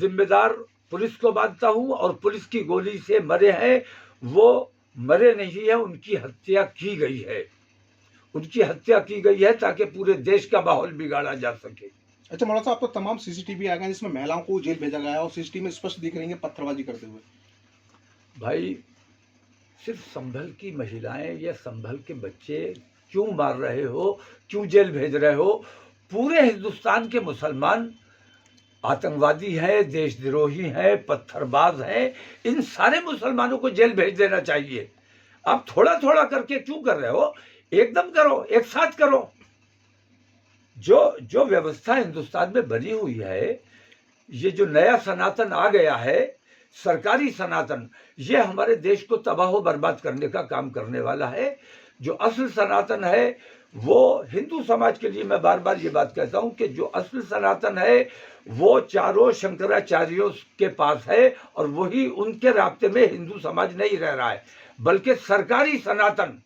जिम्मेदार पुलिस को मानता हूं और पुलिस की गोली से मरे हैं वो मरे नहीं है, उनकी हत्या की गई है। उनकी हत्या की गई है ताकि पूरे देश का माहौल बिगाड़ा जा सके। अच्छा मौलाना साहब, अब तो तमाम सीसीटीवी आ गए हैं जिसमें महिलाओं को जेल भेजा गया है और सीसीटीवी में स्पष्ट दिख रही है पत्थरबाजी करते हुए। भाई, सिर्फ संभल की महिलाएं या संभल के बच्चे क्यों मार रहे हो, क्यों जेल भेज रहे हो? पूरे हिंदुस्तान के मुसलमान आतंकवादी हैं, देशद्रोही हैं, पत्थरबाज हैं। इन सारे मुसलमानों को जेल भेज देना चाहिए। आप थोड़ा थोड़ा करके क्यों कर रहे हो? एकदम करो, एक साथ करो। जो जो व्यवस्था हिंदुस्तान में बनी हुई है, ये जो नया सनातन आ गया है, सरकारी सनातन, ये हमारे देश को तबाह बर्बाद करने का काम करने वाला है। जो असल सनातन है वो हिंदू समाज के लिए, मैं बार बार ये बात कहता हूं कि जो असल सनातन है वो चारों शंकराचार्यों के पास है और वही उनके रास्ते में हिंदू समाज नहीं रह रहा है, बल्कि सरकारी सनातन।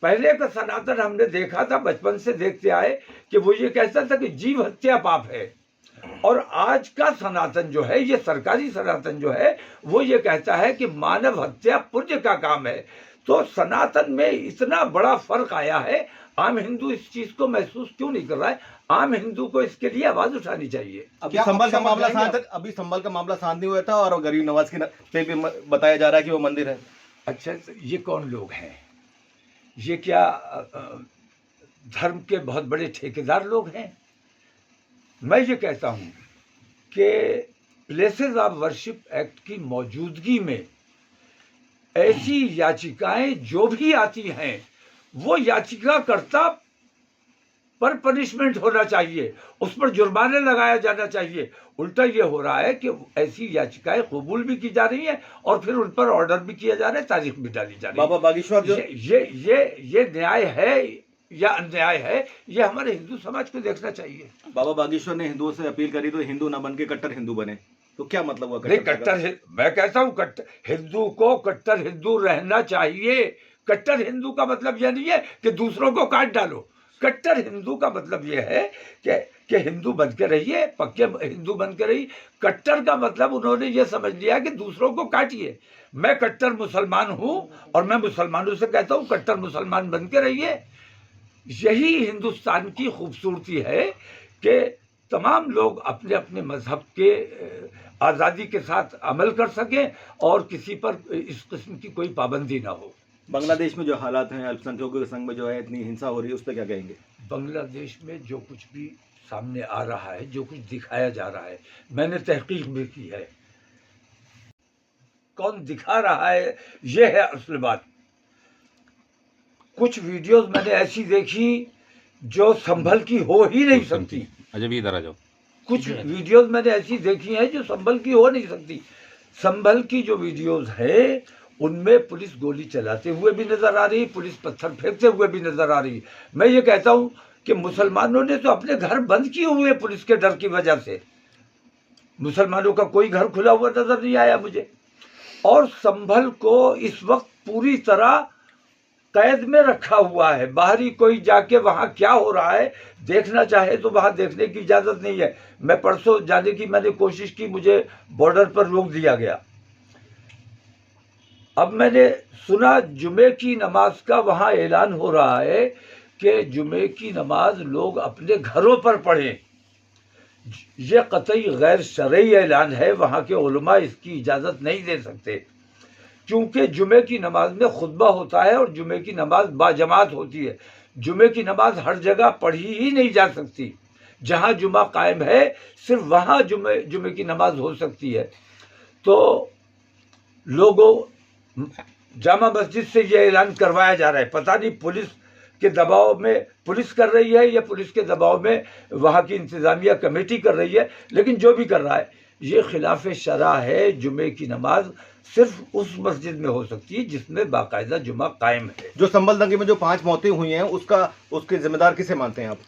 पहले का सनातन हमने देखा था, बचपन से देखते आए कि वो ये कहता था कि जीव हत्या पाप है। और आज का सनातन जो है, ये सरकारी सनातन जो है, वो ये कहता है कि मानव हत्या पुण्य का काम है। तो सनातन में इतना बड़ा फर्क आया है। आम हिंदू इस चीज को महसूस क्यों नहीं कर रहा है? आम हिंदू को इसके लिए आवाज उठानी चाहिए। अभी संभल का मामला शांत नहीं हुआ था और गरीब नवाज के पे भी बताया जा रहा है कि वो मंदिर है। अच्छा, तो ये कौन लोग हैं? ये क्या धर्म के बहुत बड़े ठेकेदार लोग हैं? मैं ये कहता हूं कि प्लेसेस ऑफ वर्शिप एक्ट की मौजूदगी में ऐसी याचिकाएं जो भी आती हैं, वो याचिकाकर्ता पर पनिशमेंट होना चाहिए, उस पर जुर्माने लगाया जाना चाहिए। उल्टा ये हो रहा है कि ऐसी याचिकाएं कबूल भी की जा रही हैं और फिर उन पर ऑर्डर भी किया जा रहा है, तारीख भी डाली जा रही है। बाबा बागेश्वर जो ये न्याय है या अन्याय है, ये हमारे हिंदू समाज को देखना चाहिए। बाबा बागेश्वर ने हिंदुओं से अपील करी तो हिंदू ना बन के कट्टर हिंदू बने, तो क्या मतलब हुआ? नहीं, मैं कहता हूँ हिंदू को कट्टर हिंदू रहना चाहिए। कट्टर हिंदू का मतलब यह नहीं है कि दूसरों को काट डालो। कट्टर हिंदू का मतलब यह है कि हिंदू बन के रहिए, पक्के हिंदू बन के रहिए। कट्टर का मतलब उन्होंने ये समझ लिया कि दूसरों को काटिए। मैं कट्टर मुसलमान हूं और मैं मुसलमानों से कहता हूं कट्टर मुसलमान बन के रहिए। यही हिंदुस्तान की खूबसूरती है कि तमाम लोग अपने अपने मजहब के आज़ादी के साथ अमल कर सकें और किसी पर इस किस्म की कोई पाबंदी ना हो। बांग्लादेश में जो हालात हैं, अल्पसंख्यकों के संग में जो है इतनी हिंसा हो रही है, उस पर क्या कहेंगे? बांग्लादेश में जो कुछ भी सामने आ रहा है, जो कुछ दिखाया जा रहा है, मैंने तहकीक भी की है। कौन दिखा रहा है, ये है असल बात। कुछ वीडियोस मैंने ऐसी देखी जो संभल की हो ही नहीं सकती। अजब, इधर आ जाओ। कुछ वीडियोस मैंने ऐसी देखी हैं जो संभल की हो नहीं सकती। संभल की जो वीडियोस है उनमें पुलिस गोली चलाते हुए भी नजर आ रही, पुलिस पत्थर फेंकते हुए भी नजर आ रही। मैं ये कहता हूं कि मुसलमानों ने तो अपने घर बंद किए हुए पुलिस के डर की वजह से। मुसलमानों का कोई घर खुला हुआ नजर नहीं आया मुझे। और संभल को इस वक्त पूरी तरह कैद में रखा हुआ है। बाहरी कोई जाके वहां क्या हो रहा है देखना चाहे तो वहां देखने की इजाजत नहीं है। मैं परसों जाने की मैंने कोशिश की, मुझे बॉर्डर पर रोक दिया गया। अब मैंने सुना जुमे की नमाज का वहां ऐलान हो रहा है कि जुमे की नमाज लोग अपने घरों पर पढ़ें। यह कतई गैर शरई ऐलान है। वहां के उलमा इसकी इजाजत नहीं दे सकते, क्योंकि जुमे की नमाज में खुतबा होता है और जुमे की नमाज बाजमात होती है। जुमे की नमाज हर जगह पढ़ी ही नहीं जा सकती। जहां जुमा कायम है सिर्फ वहां जुमे की नमाज हो सकती है। तो लोगों, जामा मस्जिद से यह ऐलान करवाया जा रहा है। पता नहीं पुलिस के दबाव में पुलिस कर रही है या पुलिस के दबाव में वहाँ की इंतज़ामिया कमेटी कर रही है, लेकिन जो भी कर रहा है ये खिलाफ शरा है। जुमे की नमाज सिर्फ उस मस्जिद में हो सकती है जिसमें बाकायदा जुमा कायम है। जो संभल दंगे में जो 5 मौतें हुई हैं, उसके जिम्मेदार किसे मानते हैं आप?